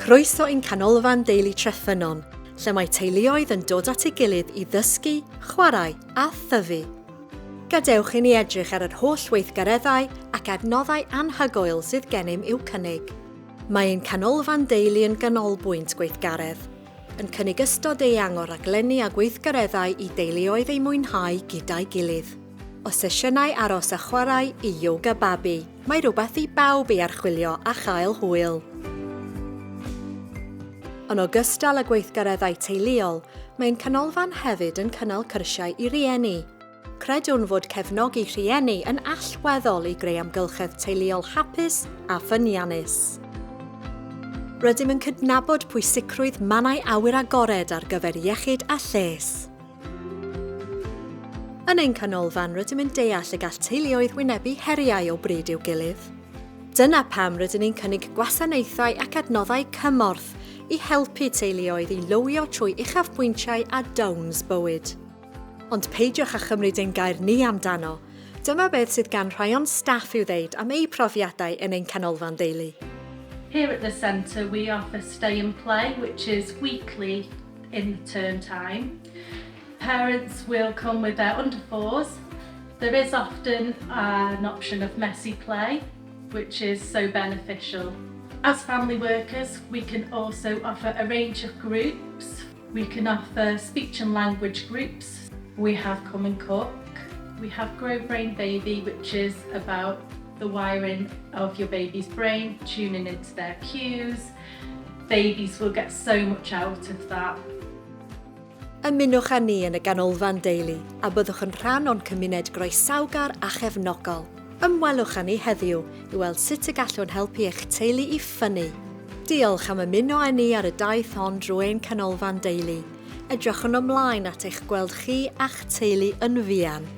Croeso i'n canolfan deulu Treffynon, lle mae teuluoedd yn dod at ei gilydd i ddysgu, chwarae a thyfu. Gadewch i ni edrych ar yr holl weithgareddau ac adnoddau anhygoel sydd gennym i'w cynnig. Mae'n canolfan deulu yn ganolbwynt gweithgaredd, yn cynnig ystod eang o raglenni a gweithgareddau i deuluoedd ei mwynhau gyda'i gilydd. O sesiynau aros a chwarae i yoga babi, mae rhywbeth i bawb ei archwilio a chael hwyl. Yn ogystal â gweithgareddau teuluol, mae'n canolfan hefyd yn cynnal cyrsiau i rieni. Credwn fod cefnogi rhieni yn allweddol i greu amgylchedd teuluol hapus a ffyniannus. Rydym yn cydnabod pwysigrwydd mannau awyr agored ar gyfer iechyd a lles. Yn ein canolfan rydym yn deall y gall teuluoedd wynebu heriau o bryd i'w gilydd. Dyna pam rydym ni'n cynnig gwasanaethau ac adnoddau cymorth i helpu teuluoedd i lywio trwy uchafbwyntiau a downs bywyd. Ond peidiwch â chymryd ein gair ni amdano. Dyma beth sydd gan rhai o'n staff i'w ddeud am eu profiadau yn ein canolfan deulu. Here at the centre we offer stay and play, which is weekly in term time. Parents will come with their under fours. There is often an option of messy play, which is so beneficial. As family workers, we can also offer a range of groups. We can offer speech and language groups. We have Come and Cook. We have Grow Brain Baby, which is about the wiring of your baby's brain, tuning into their cues. Babies will get so much out of that. Ymunwch â ni yn y ganolfan deulu a byddwch yn rhan o'n cymuned groesawgar a chefnogol. Ymwelwch â ni heddiw i weld sut y gallwn helpu eich teulu i ffynnu. Diolch am ymuno â ni ar y daith hon drwy ein canolfan deulu. Edrychwn ymlaen at eich gweld chi a'ch teulu yn fuan.